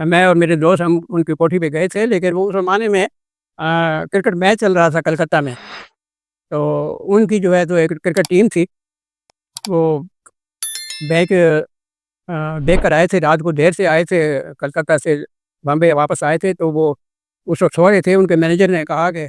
میں اور میرے دوست ہم ان کی کوٹھی پہ گئے تھے، لیکن وہ اس زمانے میں کرکٹ میچ چل رہا تھا کلکتہ میں، تو ان کی جو ہے تو ایک کرکٹ ٹیم تھی، وہ بیک دیکھ کر آئے تھے، رات کو دیر سے آئے تھے کلکتہ سے، بامبے واپس آئے تھے، تو وہ اس وقت سو رہے تھے۔ ان کے مینیجر نے کہا کہ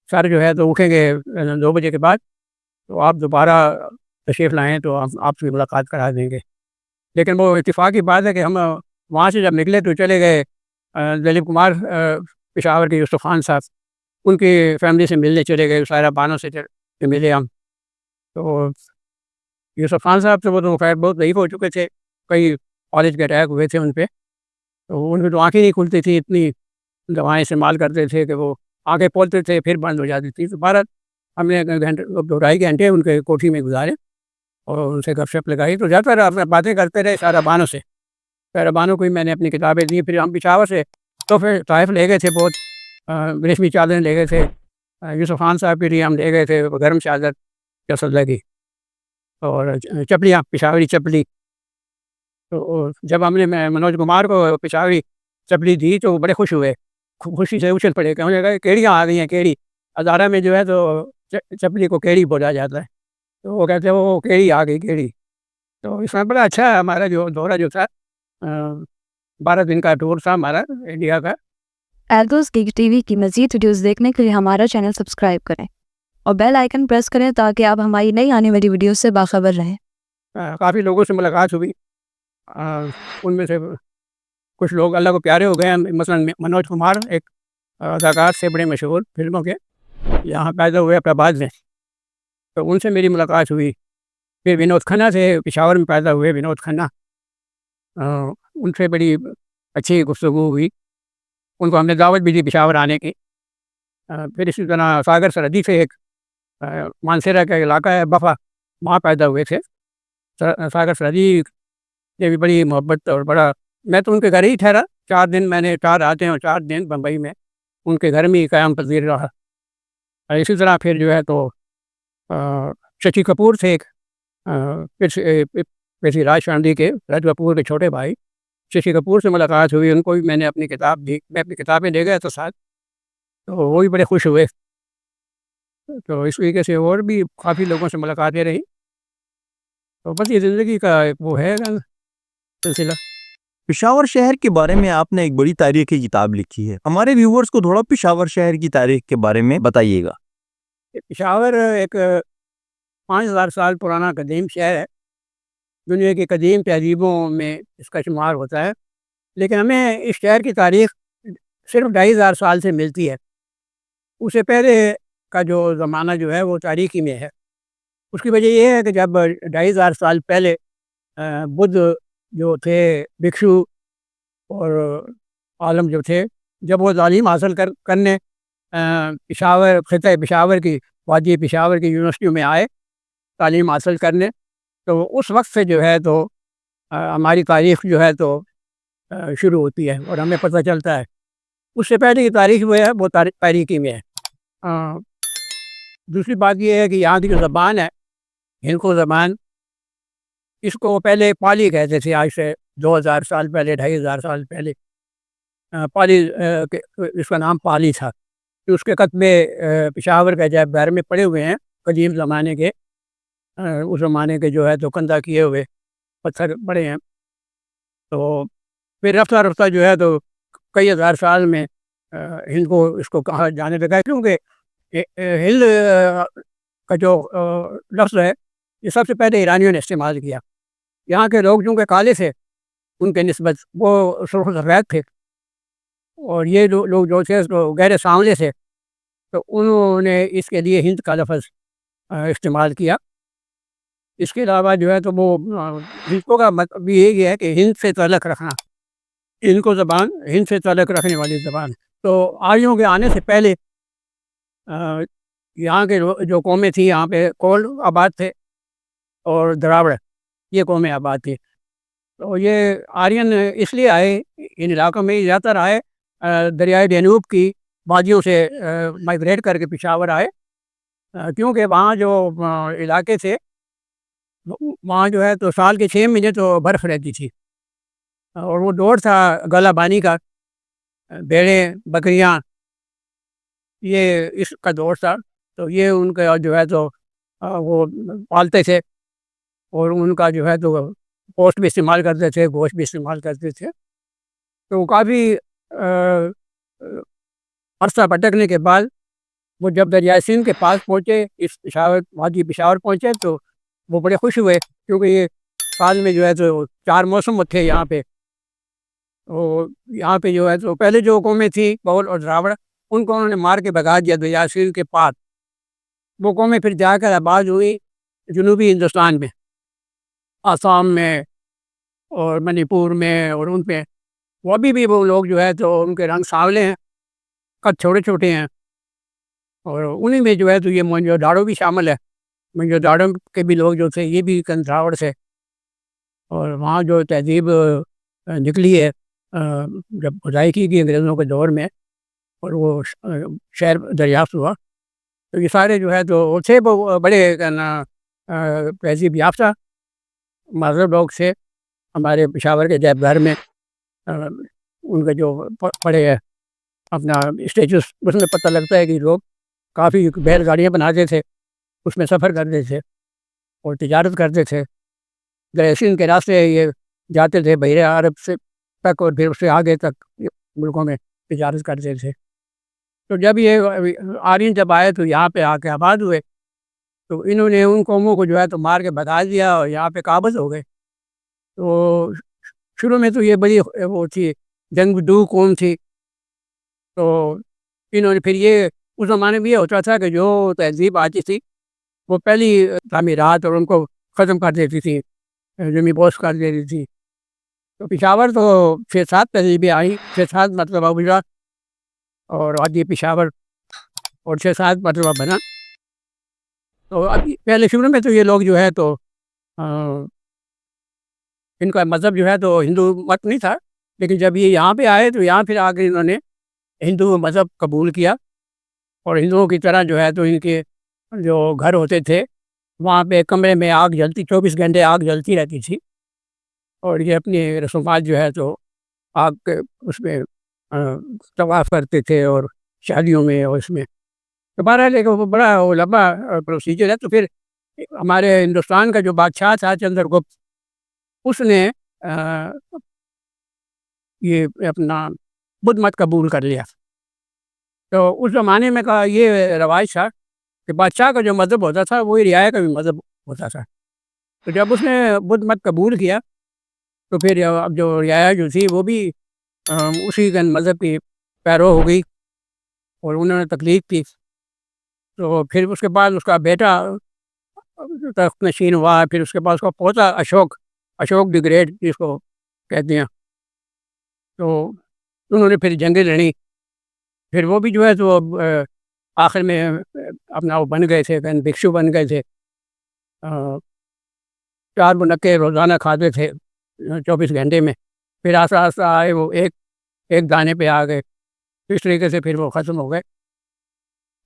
سر جو ہے تو اٹھیں گے 2 بجے کے بعد، تو آپ دوبارہ تشریف لائیں تو ہم آپ سے ملاقات کرا دیں گے۔ لیکن وہ اتفاق کی بات ہے کہ ہم وہاں سے جب نکلے تو چلے گئے دلیپ کمار پشاور کے یوسف خان صاحب، ان کی فیملی سے ملنے چلے گئے، سارا بانوں سے ملے ہم۔ تو یوسف خان صاحب سے وہ تو خیر بہت ضعیف ہو چکے تھے، کئی کالج کے اٹیک ہوئے تھے ان پہ، تو ان کی تو آنکھیں نہیں کھلتی تھیں، اتنی دوائیں استعمال کرتے تھے کہ وہ آنکھیں کھولتے تھے پھر بند ہو جاتی تھی۔ تو بہرحال ہم نے گھنٹے 2-2.5 گھنٹے ان کے کوٹھی میں گزارے اور ان سے گپ شپ لگائی، تو زیادہ تر باتیں کرتے رہے سارا بانوں سے، سارا بانوں کو ہی میں نے اپنی کتابیں دی۔ پھر ہم پشاور سے تو پھر طائف لے گئے تھے، بہت ریشمی چادریں لے گئے تھے، یوسف خان صاحب کے لیے ہم لے گئے تھے گرم چادر چسلہ کی، اور چپلیاں پشاوری چپلی۔ تو جب ہم نے منوج کمار کو پشاوری چپلی دی تو وہ بڑے خوش ہوئے، خوشی سے اچھل پڑے، کہنے لگا کیڑیاں آ گئی ہیں، کیڑی ہزارہ میں جو ہے تو چپلی کو کیڑی بولا جاتا ہے، تو وہ کہتے ہیں وہ کیڑی آ گئی کیڑی۔ تو اس میں بڑا اچھا ہمارا جو دورہ جو تھا 12 دن کا ٹور تھا ہمارا انڈیا کا۔ ایلدوز گیگ ٹی وی کی مزید ویڈیوز دیکھنے کے لیے ہمارا چینل سبسکرائب کریں اور بیل آئیکن پریس کریں تاکہ آپ ہماری نئی آنے والی ویڈیوز سے باخبر رہیں۔ کافی لوگوں سے ملاقات ہوئی، ان میں سے کچھ لوگ اللہ کو پیارے ہو گئے ہیں، مثلاً منوج کمار ایک اداکار سے بڑے مشہور فلموں کے، یہاں پیدا ہوئے اپنے آباد میں، تو ان سے میری ملاقات ہوئی۔ پھر ونود کھنہ سے پشاور میں پیدا ہوئے ونود کھنہ، ان سے بڑی اچھی گفتگو ہوئی، ان کو ہم نے دعوت بھی دی پشاور آنے کی۔ پھر اسی طرح ساگر سرحدی سے ایک مانسیرا کا علاقہ ہے بفا، وہاں پیدا ہوئے تھے ساگر سرحدی نے بھی بڑی محبت اور بڑا، میں تو ان کے گھر ہی ٹھہرا 4 دن، میں نے 4 راتیں اور 4 دن بمبئی میں ان کے گھر میں ہی قیام پذیر رہا۔ اسی طرح پھر جو ہے تو ششی کپور سے ایک پھر راج شاندی کے راج کپور کے چھوٹے بھائی ششی کپور سے ملاقات ہوئی، ان کو بھی میں نے اپنی کتاب دی، میں اپنی کتابیں لے گیا تو ساتھ، تو وہ بھی بڑے خوش ہوئے۔ تو اس طریقے سے اور بھی کافی لوگوں سے ملاقاتیں رہی، تو بس یہ زندگی کا ایک وہ ہے سلسلہ۔ پشاور شہر کے بارے میں آپ نے ایک بڑی تاریخی کتاب لکھی ہے، ہمارے ویورز کو تھوڑا پشاور شہر کی تاریخ کے بارے میں بتائیے گا۔ پشاور ایک 5000 سال پرانا قدیم شہر ہے، دنیا کی قدیم تہذیبوں میں اس کا شمار ہوتا ہے، لیکن ہمیں اس شہر کی تاریخ صرف 2500 سال سے ملتی ہے۔ اس سے پہلے کا جو زمانہ جو ہے وہ تاریخی میں ہے۔ اس کی وجہ یہ ہے کہ جب 2500 سال پہلے بدھ جو تھے، بھکشو اور عالم جو تھے، جب وہ تعلیم حاصل کرنے پشاور، خطہ پشاور کی، وادی پشاور کی یونیورسٹیوں میں آئے تعلیم حاصل کرنے، تو اس وقت سے جو ہے تو ہماری تاریخ جو ہے تو شروع ہوتی ہے اور ہمیں پتہ چلتا ہے۔ اس سے پہلے کی تاریخ وہ ہے وہ تاریخی میں ہے۔ دوسری بات یہ ہے کہ یہاں کی جو زبان ہے ہندکو زبان، اس کو پہلے پالی کہتے تھے، آج سے 2000 سال پہلے، 2500 سال پہلے پالی، اس کا نام پالی تھا۔ اس کے کتبے پشاور کے عجائب گھر میں پڑے ہوئے ہیں، قدیم زمانے کے، اس زمانے کے جو ہے تو کندہ کیے ہوئے پتھر پڑے ہیں۔ تو پھر رفتہ رفتہ جو ہے تو کئی ہزار سال میں ہند کو اس کو کہا جانے لگا، کیونکہ ہند کا جو لفظ ہے یہ سب سے پہلے ایرانیوں نے استعمال کیا۔ یہاں کے لوگ چونکہ کالے تھے، ان کے نسبت وہ سرخ و سفید تھے، اور یہ لوگ جو تھے تو گہرے سانولے تھے، تو انہوں نے اس کے لیے ہند کا لفظ استعمال کیا۔ اس کے علاوہ جو ہے تو وہ ہندکوں کا مطلب یہی ہے کہ ہند سے تعلق رکھنا، ان کو زبان ہند سے تعلق رکھنے والی زبان۔ تو آریوں کے آنے سے پہلے یہاں کے جو قومیں تھیں، یہاں پہ کول آباد تھے اور دراوڑ، یہ قومیں آباد تھی۔ تو یہ آرین اس لیے آئے ان علاقوں میں، زیادہ تر آئے دریائے ڈینوب کی وادیوں سے مائگریٹ کر کے پشاور آئے، کیونکہ وہاں جو علاقے تھے وہاں جو ہے تو سال کے 6 مہینے تو برف رہتی تھی، اور وہ دور تھا گلا بانی کا، بھیڑیں بکریاں، یہ اس کا دور تھا. تو یہ ان کا جو ہے تو وہ پالتے تھے، اور ان کا جو ہے تو گوشت بھی استعمال کرتے تھے، گوشت بھی استعمال کرتے تھے. تو کافی عرصہ بھٹکنے کے بعد وہ جب دریائے سندھ کے پاس پہنچے، اس پشاور وادی پشاور پہنچے، تو وہ بڑے خوش ہوئے، کیونکہ یہ سال میں جو ہے تو 4 موسم تھے یہاں پہ. اور یہاں پہ جو ہے تو پہلے جو قومیں تھیں بول اور دراوڑ، ان کو انہوں نے مار کے بھگا دیا دریائے سندھ کے پاس. وہ قومیں پھر جا کر آباد ہوئی جنوبی ہندوستان میں، آسام میں اور منی پور میں، اور ان پہ وہ ابھی بھی وہ لوگ جو ہے تو ان کے رنگ سانولے ہیں، قد چھوٹے چھوٹے ہیں. اور انہیں میں جو ہے تو یہ موئنجو داڑو بھی شامل ہے. موئنجو داڑو کے بھی لوگ جو تھے یہ بھی دراوڑ سے. اور وہاں جو تہذیب نکلی ہے جب کھدائی کی گئی انگریزوں کے دور میں، اور وہ شہر دریافت ہوا، تو یہ سارے جو ہے تو تھے بڑے تہذیب یافتہ مذہب لوگ سے. ہمارے پشاور کے جیب گھر میں ان کے جو پڑے اپنا اسٹیچوز، اس میں پتہ لگتا ہے کہ لوگ کافی بیل گاڑیاں بناتے تھے، اس میں سفر کرتے تھے اور تجارت کرتے تھے. دریائے سندھ کے راستے یہ جاتے تھے بحیرہ عرب سے تک، اور پھر اس سے آگے تک ملکوں میں تجارت کرتے تھے. تو جب یہ آرین جب آئے تو یہاں پہ آ کے آباد ہوئے، تو انہوں نے ان قوموں کو جو ہے تو مار کے بھگا دیا اور یہاں پہ قابض ہو گئے. تو شروع میں تو یہ بڑی وہ تھی، جنگجو قوم تھی. تو انہوں نے پھر یہ اس زمانے میں یہ ہوتا تھا کہ جو تہذیب آتی تھی وہ پہلی تعمیرات اور ان کو ختم کر دیتی تھی، زمین بوس کر دیتی تھی. تو پشاور تو 6-7 تہذیبیں آئیں، 6-7 مرتبہ گزرا، اور وادی پشاور اور 6-7 مرتبہ بنا. تو ابھی پہلے شروع میں تو یہ لوگ جو ہے تو ان کا مذہب جو ہے تو ہندو مت نہیں تھا، لیکن جب یہ یہاں پہ آئے تو یہاں پھر آ کے انہوں نے ہندو مذہب قبول کیا. اور ہندوؤں کی طرح جو ہے تو ان کے جو گھر ہوتے تھے وہاں پہ کمرے میں آگ جلتی، 24 گھنٹے آگ جلتی رہتی تھی. اور یہ اپنی رسومات جو ہے تو آگ کے اس میں طواف کرتے تھے، اور شادیوں میں اور اس میں. تو بہرحال ایک وہ بڑا وہ لمبا پروسیجر ہے. تو پھر ہمارے ہندوستان کا جو بادشاہ تھا چندر گپت، اس نے یہ اپنا بدھ مت قبول کر لیا. تو اس زمانے میں کا یہ رواج تھا کہ بادشاہ کا جو مذہب ہوتا تھا وہی رعایا کا بھی مذہب ہوتا تھا. تو جب اس نے بدھ مت قبول کیا تو پھر اب جو رعایا جو تھی وہ بھی اسی کے مذہب کی پیرو ہو گئی، اور انہوں نے تکلیف کی. تو پھر اس کے بعد اس کا بیٹا تخت نشین ہوا، پھر اس کے بعد اس کا پوتا اشوک دی گریٹ جس کو کہتے ہیں. تو انہوں نے پھر جنگیں لڑیں، پھر وہ بھی جو ہے تو آخر میں اپنا وہ بن گئے تھے، بھکشو بن گئے تھے. 4 منقے روزانہ کھاتے تھے 24 گھنٹے میں. پھر آہستہ آہستہ آئے وہ ایک دانے پہ آ گئے. اس طریقے سے پھر وہ ختم ہو گئے.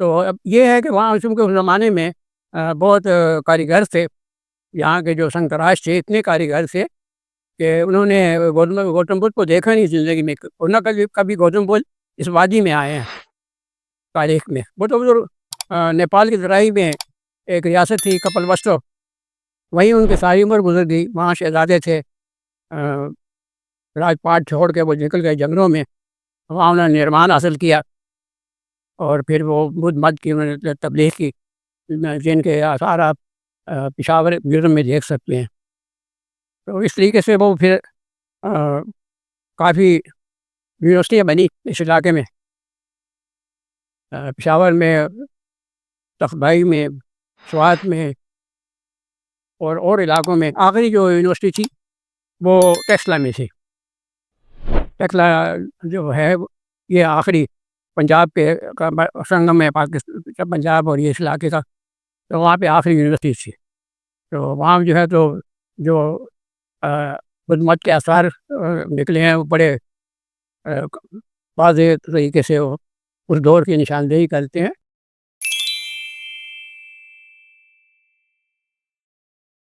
تو اب یہ ہے کہ وہاں چونکہ اس زمانے میں بہت کاریگر تھے، یہاں کے جو سنکراج تھے اتنے کاریگر تھے کہ انہوں نے گوتم بدھ کو دیکھا نہیں زندگی میں، اور نہ کبھی گوتم بدھ اس وادی میں آئے ہیں تاریخ میں. وہ تو نیپال کی ترائی میں ایک ریاست تھی کپل وستو، وہیں ان کی ساری عمر گزر گئی. وہاں شہزادے تھے، راج پاٹ چھوڑ کے وہ نکل گئے جنگلوں میں، وہاں انہوں نے نرمان حاصل کیا، اور پھر وہ بدھ مت کی انہوں نے تبلیغ کی، جن کے آثار آپ پشاور میوزیم میں دیکھ سکتے ہیں. تو اس طریقے سے وہ پھر کافی یونیورسٹیاں بنی اس علاقے میں، پشاور میں، تخبائی میں، سوات میں، اور علاقوں میں. آخری جو یونیورسٹی تھی وہ ٹیکسلا میں تھی. ٹیکسلا جو ہے یہ آخری پنجاب کے سنگم ہے، پاکستان پنجاب اور یہ اس علاقے کا. تو وہاں پہ آخری یونیورسٹی تھی. تو وہاں جو ہے تو جو بدھ مت کے آثار نکلے ہیں وہ بڑے واضح طریقے سے وہ اس دور کی نشاندہی کرتے ہیں.